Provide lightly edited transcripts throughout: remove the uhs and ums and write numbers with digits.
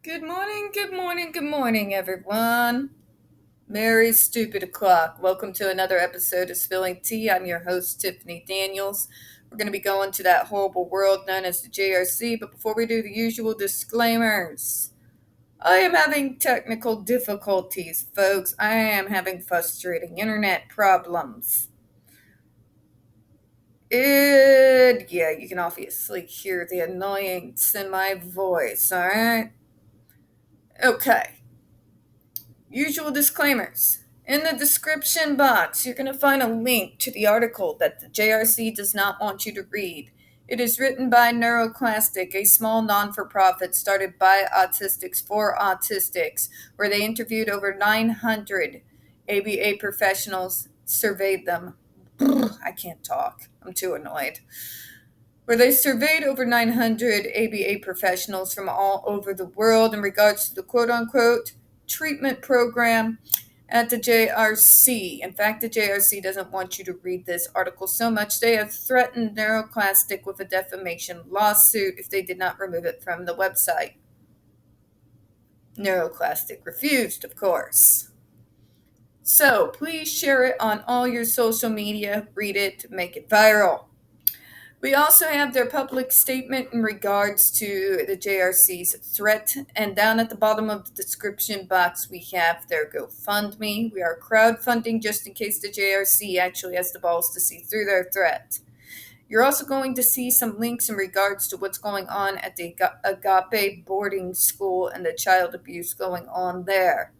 Good morning, good morning, good morning, everyone. Merry stupid o'clock. Welcome to another episode of Spilling Tea. I'm your host, Tiffany Daniels. We're going to be going to that horrible world known as the JRC, but before we do the usual disclaimers, I am having technical difficulties, folks. I am having frustrating internet problems. Yeah, you can obviously hear the annoyance in my voice, alright? Okay. Usual disclaimers. In the description box, you're going to find a link to the article that the JRC does not want you to read. It is written by NeuroClastic, a small non-for-profit started by autistics for autistics, where they interviewed over 900 ABA professionals, surveyed them. I can't talk. I'm too annoyed. Where they surveyed over 900 ABA professionals from all over the world in regards to the quote-unquote treatment program at the JRC. In fact, the JRC doesn't want you to read this article so much they have threatened NeuroClastic with a defamation lawsuit if they did not remove it from the website. NeuroClastic refused, of course. So please share it on all your social media, read it, make it viral. We also have their public statement in regards to the JRC's threat, and down at the bottom of the description box we have their GoFundMe. We are crowdfunding just in case the JRC actually has the balls to see through their threat. You're also going to see some links in regards to what's going on at the Agape boarding school and the child abuse going on there.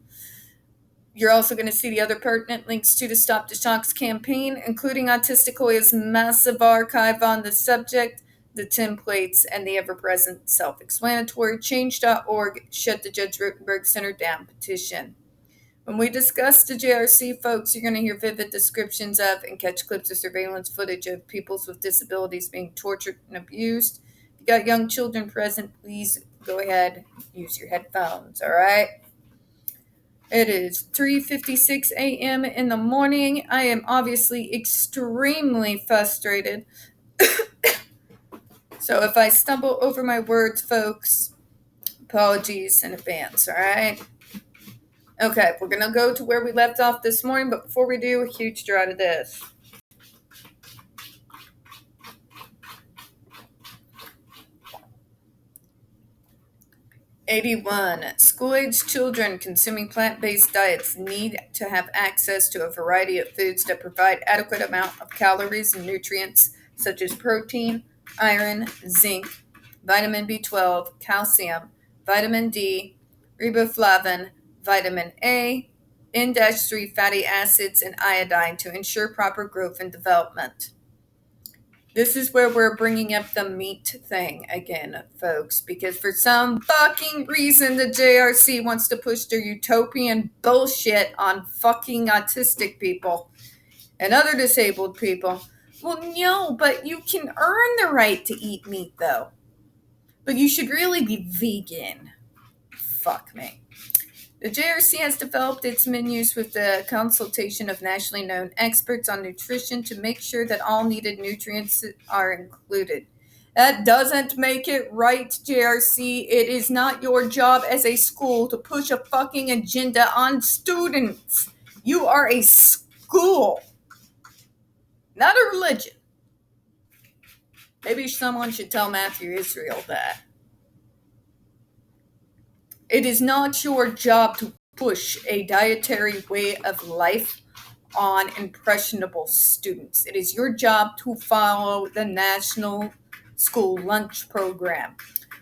You're also going to see the other pertinent links to the Stop the Shocks campaign, including Autistic Hoya's massive archive on the subject, the templates, and the ever-present self-explanatory Change.org Shut the Judge Rotenberg Center Down petition. When we discuss the JRC, folks, you're going to hear vivid descriptions of and catch clips of surveillance footage of peoples with disabilities being tortured and abused. If you got young children present, please go ahead, use your headphones, all right? It is 3:56 a.m. in the morning. I am obviously extremely frustrated. So if I stumble over my words, folks, apologies in advance, all right? Okay, we're going to go to where we left off this morning, but before we do, a huge draw to this. '81. School-aged children consuming plant-based diets need to have access to a variety of foods that provide adequate amount of calories and nutrients such as protein, iron, zinc, vitamin B12, calcium, vitamin D, riboflavin, vitamin A, N-3 fatty acids, and iodine to ensure proper growth and development. This is where we're bringing up the meat thing again, folks, because for some fucking reason the JRC wants to push their utopian bullshit on fucking autistic people and other disabled people. Well, no, but you can earn the right to eat meat, though. But you should really be vegan. Fuck me. The JRC has developed its menus with the consultation of nationally known experts on nutrition to make sure that all needed nutrients are included. That doesn't make it right, JRC. It is not your job as a school to push a fucking agenda on students. You are a school, not a religion. Maybe someone should tell Matthew Israel that. It is not your job to push a dietary way of life on impressionable students. It is your job to follow the National School Lunch Program,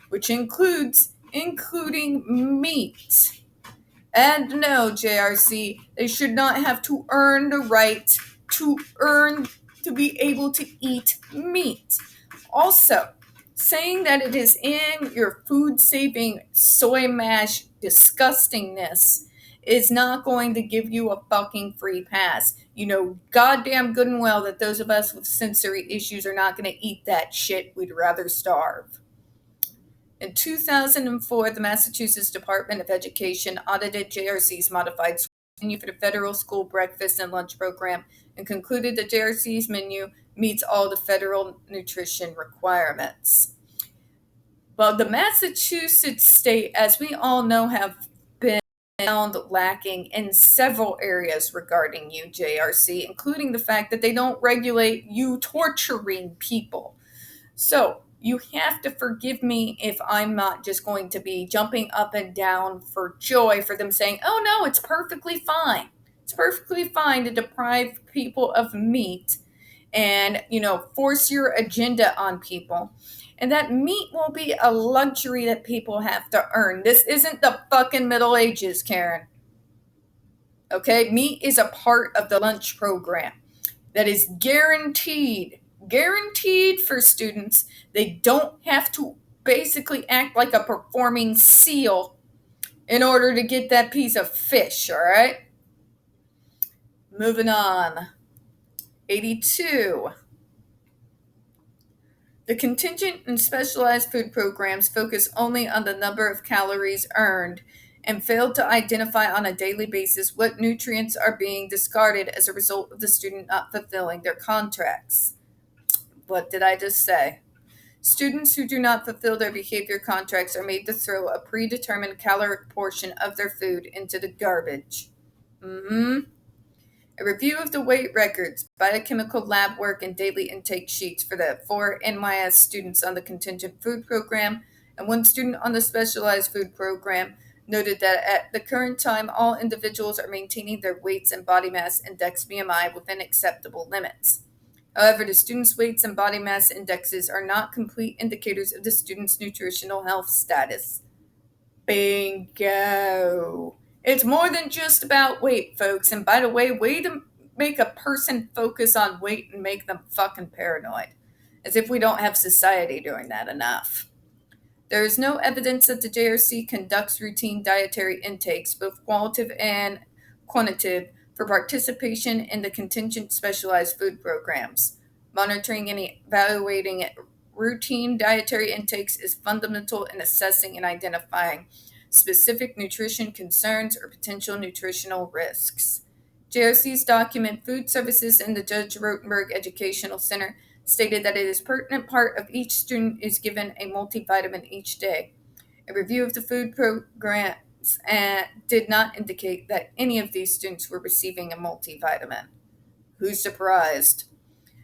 which including meat. And no, JRC, they should not have to earn the right to be able to eat meat. Also, saying that it is in your food-saving soy mash disgustingness is not going to give you a fucking free pass. You know goddamn good and well that those of us with sensory issues are not going to eat that shit. We'd rather starve. In 2004, the Massachusetts Department of Education audited JRC's modified menu for the federal school breakfast and lunch program and concluded that JRC's menu meets all the federal nutrition requirements. Well, the Massachusetts state, as we all know, have been found lacking in several areas regarding you, JRC, including the fact that they don't regulate you torturing people. So you have to forgive me if I'm not just going to be jumping up and down for joy for them saying, oh no, it's perfectly fine. It's perfectly fine to deprive people of meat and, force your agenda on people. And that meat will be a luxury that people have to earn. This isn't the fucking Middle Ages, Karen. Okay? Meat is a part of the lunch program that is guaranteed for students. They don't have to basically act like a performing seal in order to get that piece of fish, all right? Moving on. 82. The contingent and specialized food programs focus only on the number of calories earned and fail to identify on a daily basis what nutrients are being discarded as a result of the student not fulfilling their contracts. What did I just say? Students who do not fulfill their behavior contracts are made to throw a predetermined caloric portion of their food into the garbage. A review of the weight records, biochemical lab work, and daily intake sheets for the 4 NYS students on the contingent food program and 1 student on the specialized food program noted that at the current time, all individuals are maintaining their weights and body mass index BMI within acceptable limits. However, the students' weights and body mass indexes are not complete indicators of the student's nutritional health status. Bingo. It's more than just about weight, folks. And by the way to make a person focus on weight and make them fucking paranoid. As if we don't have society doing that enough. There is no evidence that the JRC conducts routine dietary intakes, both qualitative and quantitative, for participation in the contingent specialized food programs. Monitoring and evaluating routine dietary intakes is fundamental in assessing and identifying specific nutrition concerns or potential nutritional risks. JRC's document Food Services in the Judge Rotenberg Educational Center stated that it is pertinent part of each student is given a multivitamin each day. A review of the food programs did not indicate that any of these students were receiving a multivitamin. Who's surprised?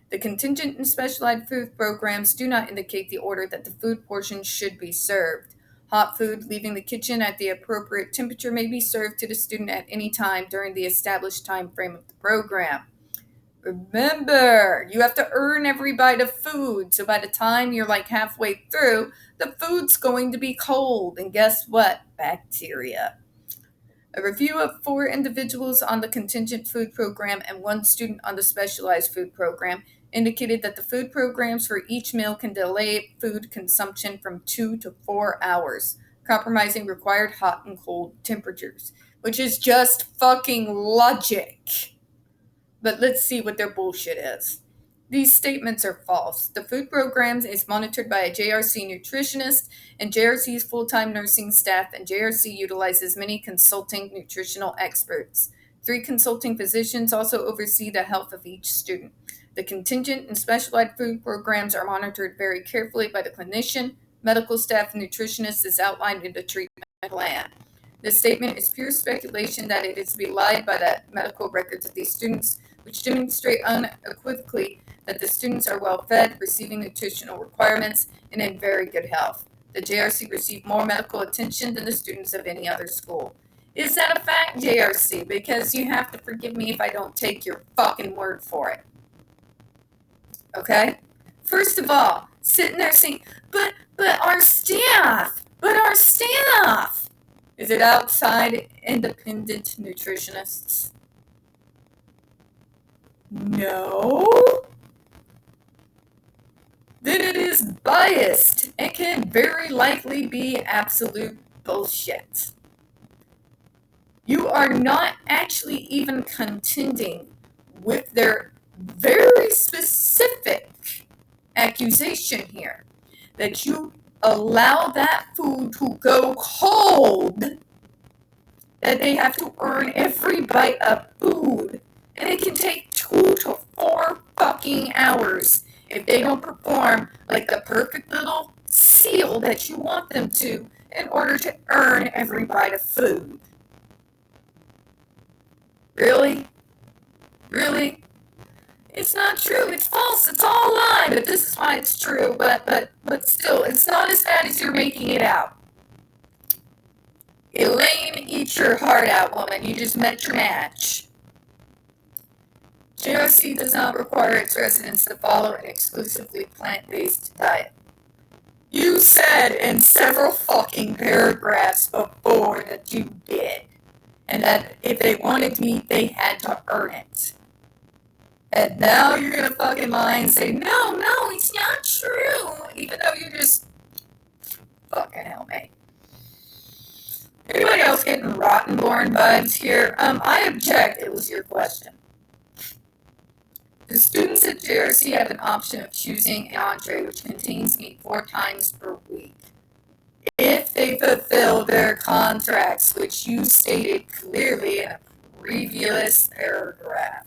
The contingent and specialized food programs do not indicate the order that the food portion should be served. Hot food leaving the kitchen at the appropriate temperature may be served to the student at any time during the established time frame of the program. Remember, you have to earn every bite of food, so by the time you're like halfway through, the food's going to be cold, and guess what? Bacteria. A review of 4 individuals on the contingent food program and 1 student on the specialized food program indicated that the food programs for each meal can delay food consumption from 2 to 4 hours, compromising required hot and cold temperatures, which is just fucking logic. But let's see what their bullshit is. These statements are false. The food program is monitored by a JRC nutritionist and JRC's full-time nursing staff, and JRC utilizes many consulting nutritional experts. 3 consulting physicians also oversee the health of each student. The contingent and specialized food programs are monitored very carefully by the clinician, medical staff, and nutritionist as outlined in the treatment plan. This statement is pure speculation that it is belied by the medical records of these students, which demonstrate unequivocally that the students are well fed, receiving nutritional requirements, and in very good health. The JRC received more medical attention than the students of any other school. Is that a fact, JRC? Because you have to forgive me if I don't take your fucking word for it. Okay? First of all, sitting there saying, but our staff. Is it outside independent nutritionists? No. Then it is biased and can very likely be absolute bullshit. You are not actually even contending with their very specific accusation here that you allow that food to go cold, that they have to earn every bite of food, and it can take 2 to 4 fucking hours if they don't perform like the perfect little seal that you want them to in order to earn every bite of food. Really? Really? It's not true. It's false. It's all a lie. But this is why it's true. But still, it's not as bad as you're making it out. Elaine, eat your heart out, woman. You just met your match. JRC does not require its residents to follow an exclusively plant-based diet. You said in several fucking paragraphs before that you did. And that if they wanted meat, they had to earn it. And now you're gonna fucking lie and say, no, it's not true. Even though you're just fucking hell, mate. Anybody else getting Rottenborn vibes here? I object. It was your question. The students at JRC have an option of choosing an entree which contains meat 4 times per week. If they fulfill their contracts, which you stated clearly in a previous paragraph.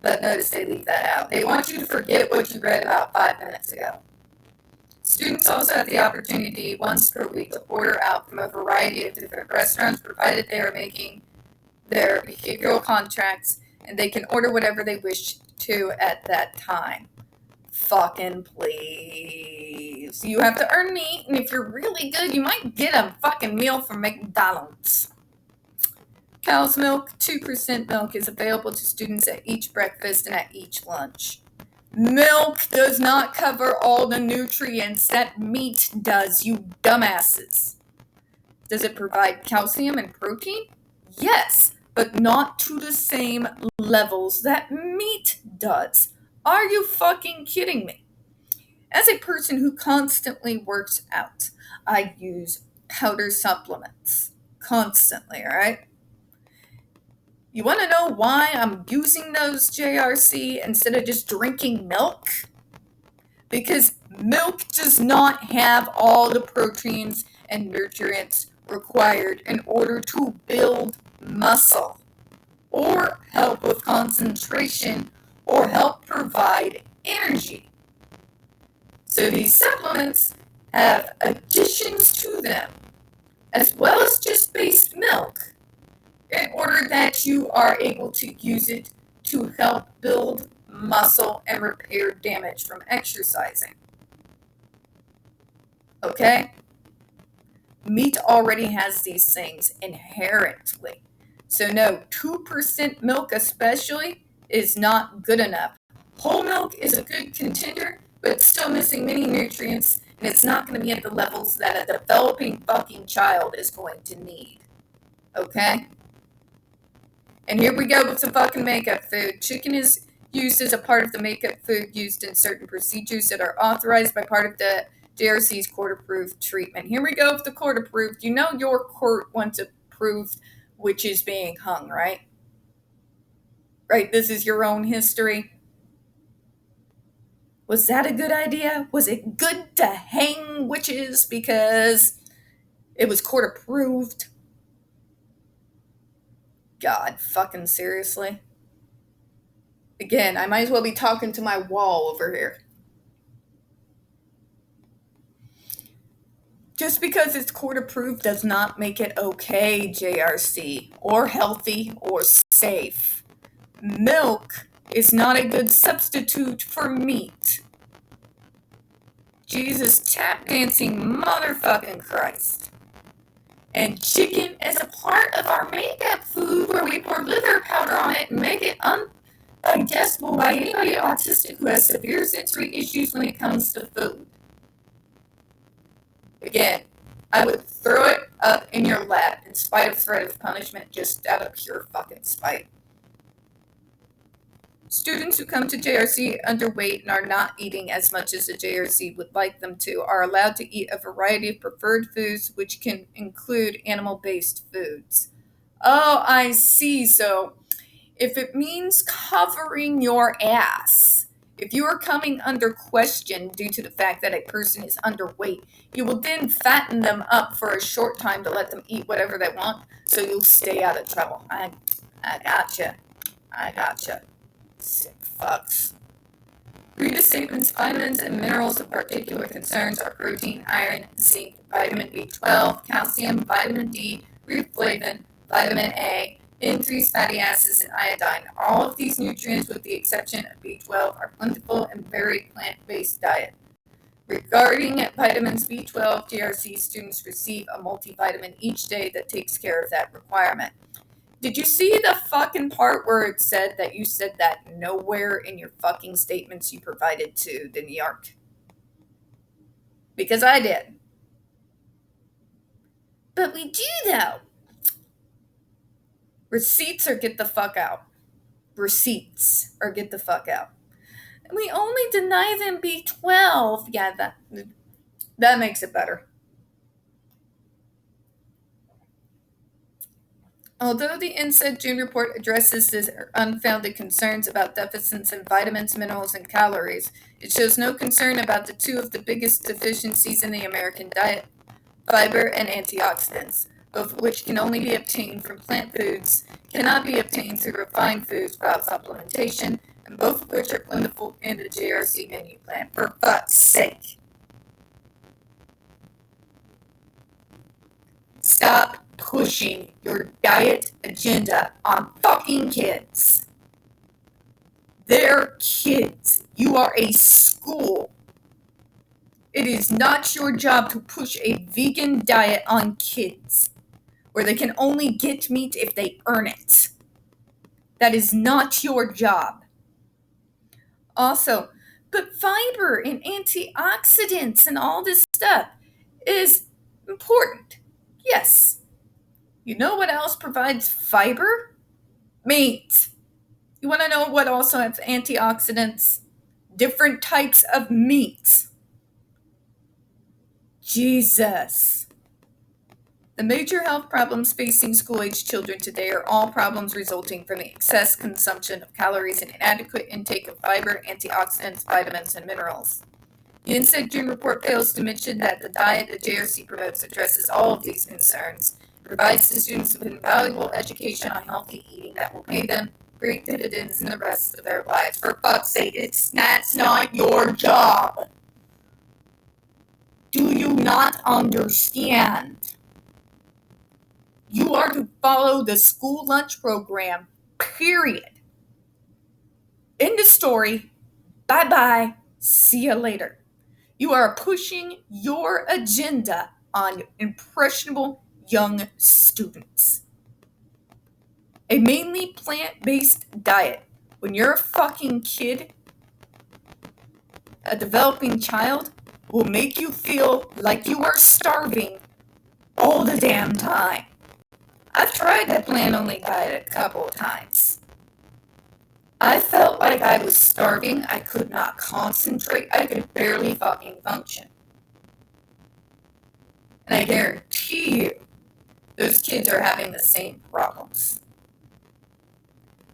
But notice they leave that out. They want you to forget what you read about 5 minutes ago. Students also have the opportunity once per week to order out from a variety of different restaurants, provided they are making their behavioral contracts, and they can order whatever they wish to at that time. Fucking please. You have to earn meat, and if you're really good, you might get a fucking meal from McDonald's. Cow's milk, 2% milk, is available to students at each breakfast and at each lunch. Milk does not cover all the nutrients that meat does, you dumbasses. Does it provide calcium and protein? Yes, but not to the same levels that meat does. Are you fucking kidding me? As a person who constantly works out, I use powder supplements. Constantly, alright? You want to know why I'm using those JRC instead of just drinking milk? Because milk does not have all the proteins and nutrients required in order to build muscle, or help with concentration, or help provide energy. So these supplements have additions to them, as well as just base milk, in order that you are able to use it to help build muscle and repair damage from exercising. Okay? Meat already has these things inherently. So no, 2% milk especially is not good enough. Whole milk is a good contender, but it's still missing many nutrients, and it's not going to be at the levels that a developing fucking child is going to need. Okay? And here we go with the fucking makeup food. Chicken is used as a part of the makeup food used in certain procedures that are authorized by part of the JRC's court-approved treatment. Here we go with the court-approved. You know your court once approved which is being hung, right? Right, this is your own history. Was that a good idea? Was it good to hang witches because it was court-approved? God, fucking seriously. Again, I might as well be talking to my wall over here. Just because it's court-approved does not make it okay, JRC, or healthy, or safe. Milk is not a good substitute for meat. Jesus tap dancing motherfucking Christ. And chicken is a part of our makeup food where we pour liver powder on it and make it undigestible by anybody autistic who has severe sensory issues when it comes to food. Again, I would throw it up in your lap in spite of threat of punishment, just out of pure fucking spite. Students who come to JRC underweight and are not eating as much as the JRC would like them to are allowed to eat a variety of preferred foods, which can include animal-based foods. Oh, I see. So if it means covering your ass, if you are coming under question due to the fact that a person is underweight, you will then fatten them up for a short time to let them eat whatever they want, so you'll stay out of trouble. I gotcha. Sick fucks. Read the statements. Vitamins and minerals of particular concerns are protein, iron, zinc, vitamin B12, calcium, vitamin D, riboflavin, vitamin A, increased fatty acids, and iodine. All of these nutrients, with the exception of B12, are plentiful in very plant-based diet. Regarding vitamins B12, JRC students receive a multivitamin each day that takes care of that requirement. Did you see the fucking part where it said that you said that nowhere in your fucking statements you provided to the New York? Because I did. But we do, though. Receipts or get the fuck out. Receipts or get the fuck out. And we only deny them B12. Yeah, that makes it better. Although the NYSED June report addresses the unfounded concerns about deficits in vitamins, minerals, and calories, it shows no concern about the two of the biggest deficiencies in the American diet, fiber and antioxidants, both of which can only be obtained from plant foods, cannot be obtained through refined foods without supplementation, and both of which are plentiful in the JRC menu plan. For fuck's sake. Stop pushing your diet agenda on fucking kids. They're kids. You are a school. It is not your job to push a vegan diet on kids, where they can only get meat if they earn it. That is not your job. Also, but fiber and antioxidants and all this stuff is important. Yes. You know what else provides fiber? Meat. You want to know what also has antioxidants? Different types of meat. Jesus. The major health problems facing school-age children today are all problems resulting from the excess consumption of calories and inadequate intake of fiber, antioxidants, vitamins, and minerals. The NYSED June report fails to mention that the diet the JRC promotes addresses all of these concerns, provides the students with invaluable education on healthy eating that will pay them great dividends in the rest of their lives. For fuck's sake, that's not your job. Do you not understand? You are to follow the school lunch program, period. End of story. Bye-bye. See you later. You are pushing your agenda on impressionable young students. A mainly plant-based diet, when you're a fucking kid, a developing child, will make you feel like you are starving all the damn time. I've tried that plant-only diet a couple of times. I felt like I was starving. I could not concentrate. I could barely fucking function. And I guarantee you, those kids are having the same problems.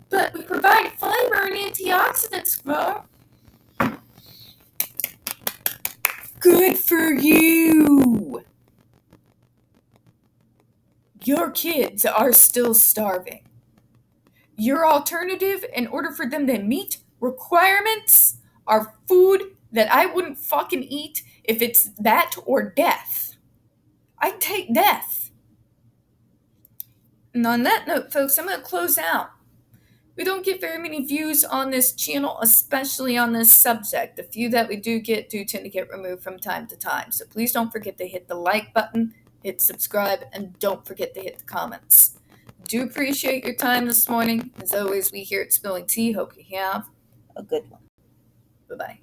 But we provide fiber and antioxidants, bro. Good for you. Your kids are still starving. Your alternative, in order for them to meet requirements, are food that I wouldn't fucking eat if it's that or death. I'd take death. And on that note, folks, I'm going to close out. We don't get very many views on this channel, especially on this subject. The few that we do get do tend to get removed from time to time. So please don't forget to hit the like button, hit subscribe, and don't forget to hit the comments. Do appreciate your time this morning. As always, we here at Spilling Tea hope you have a good one. Bye-bye.